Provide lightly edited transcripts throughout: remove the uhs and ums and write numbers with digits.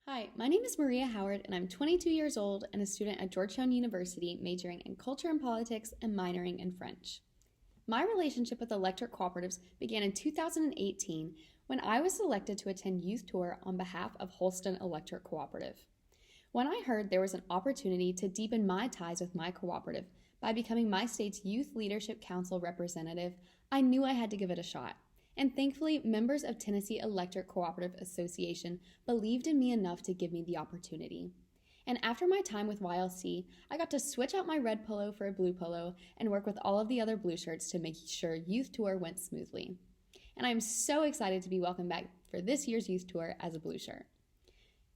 Hi, my name is Maria Howard, and I'm 22 years old and a student at Georgetown University, majoring in culture and politics and minoring in French. My relationship with electric cooperatives began in 2018 when I was selected to attend youth tour on behalf of Holston Electric Cooperative. When I heard there was an opportunity to deepen my ties with my cooperative by becoming my state's Youth Leadership Council representative, I knew I had to give it a shot. And thankfully, members of Tennessee Electric Cooperative Association believed in me enough to give me the opportunity. And after my time with YLC, I got to switch out my red polo for a blue polo and work with all of the other blue shirts to make sure youth tour went smoothly. And I'm so excited to be welcomed back for this year's youth tour as a blue shirt.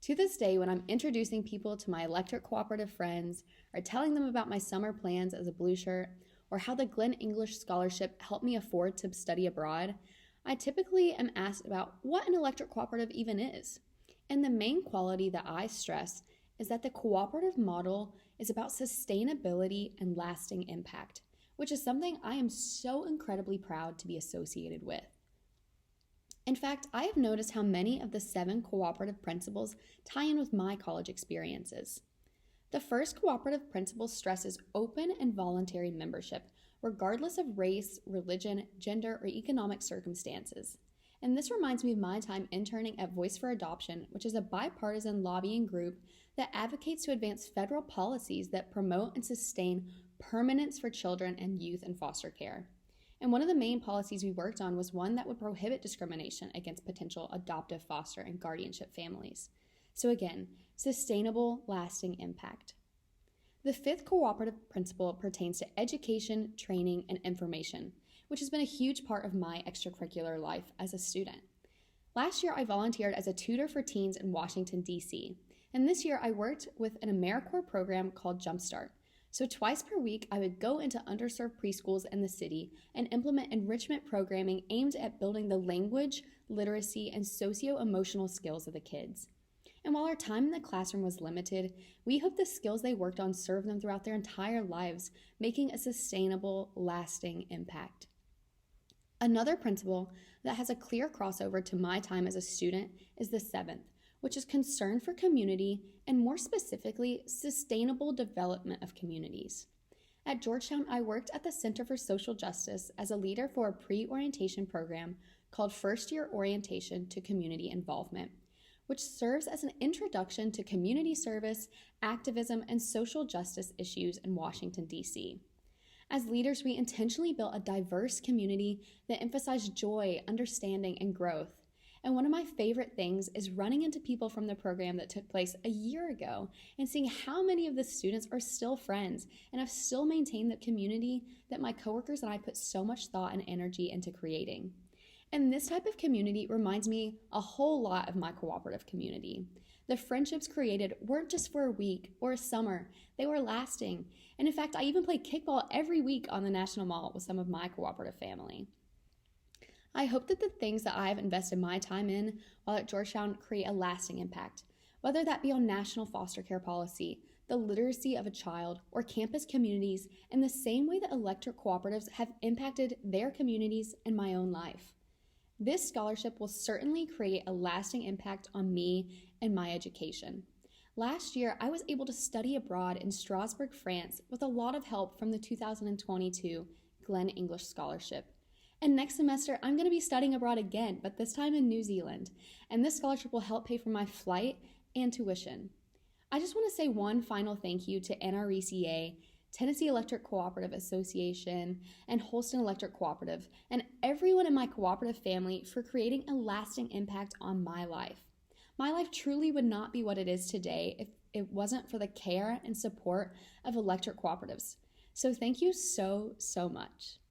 To this day, when I'm introducing people to my electric cooperative friends or telling them about my summer plans as a blue shirt or how the Glenn English Scholarship helped me afford to study abroad, I typically am asked about what an electric cooperative even is. And the main quality that I stress is that the cooperative model is about sustainability and lasting impact, which is something I am so incredibly proud to be associated with. In fact, I have noticed how many of the 7 cooperative principles tie in with my college experiences. The first cooperative principle stresses open and voluntary membership, regardless of race, religion, gender, or economic circumstances. And this reminds me of my time interning at Voice for Adoption, which is a bipartisan lobbying group that advocates to advance federal policies that promote and sustain permanence for children and youth in foster care. And one of the main policies we worked on was one that would prohibit discrimination against potential adoptive, foster, and guardianship families. So again, sustainable, lasting impact. The 5th cooperative principle pertains to education, training, and information, which has been a huge part of my extracurricular life as a student. Last year, I volunteered as a tutor for teens in Washington, D.C., and this year I worked with an AmeriCorps program called Jumpstart. So twice per week, I would go into underserved preschools in the city and implement enrichment programming aimed at building the language, literacy, and socio-emotional skills of the kids. And while our time in the classroom was limited, we hope the skills they worked on serve them throughout their entire lives, making a sustainable, lasting impact. Another principle that has a clear crossover to my time as a student is the 7th, which is concern for community and more specifically, sustainable development of communities. At Georgetown, I worked at the Center for Social Justice as a leader for a pre-orientation program called First Year Orientation to Community Involvement, which serves as an introduction to community service, activism, and social justice issues in Washington, D.C. As leaders, we intentionally built a diverse community that emphasized joy, understanding, and growth. And one of my favorite things is running into people from the program that took place a year ago and seeing how many of the students are still friends and have still maintained the community that my coworkers and I put so much thought and energy into creating. And this type of community reminds me a whole lot of my cooperative community. The friendships created weren't just for a week or a summer, they were lasting. And in fact, I even played kickball every week on the National Mall with some of my cooperative family. I hope that the things that I have invested my time in while at Georgetown create a lasting impact, whether that be on national foster care policy, the literacy of a child, or campus communities, in the same way that electric cooperatives have impacted their communities and my own life. This scholarship will certainly create a lasting impact on me and my education. Last year, I was able to study abroad in Strasbourg, France, with a lot of help from the 2022 Glenn English Scholarship. And next semester, I'm going to be studying abroad again, but this time in New Zealand. And this scholarship will help pay for my flight and tuition. I just want to say one final thank you to NRECA, Tennessee Electric Cooperative Association, and Holston Electric Cooperative, and everyone in my cooperative family for creating a lasting impact on my life. My life truly would not be what it is today if it wasn't for the care and support of electric cooperatives. So thank you so, so much.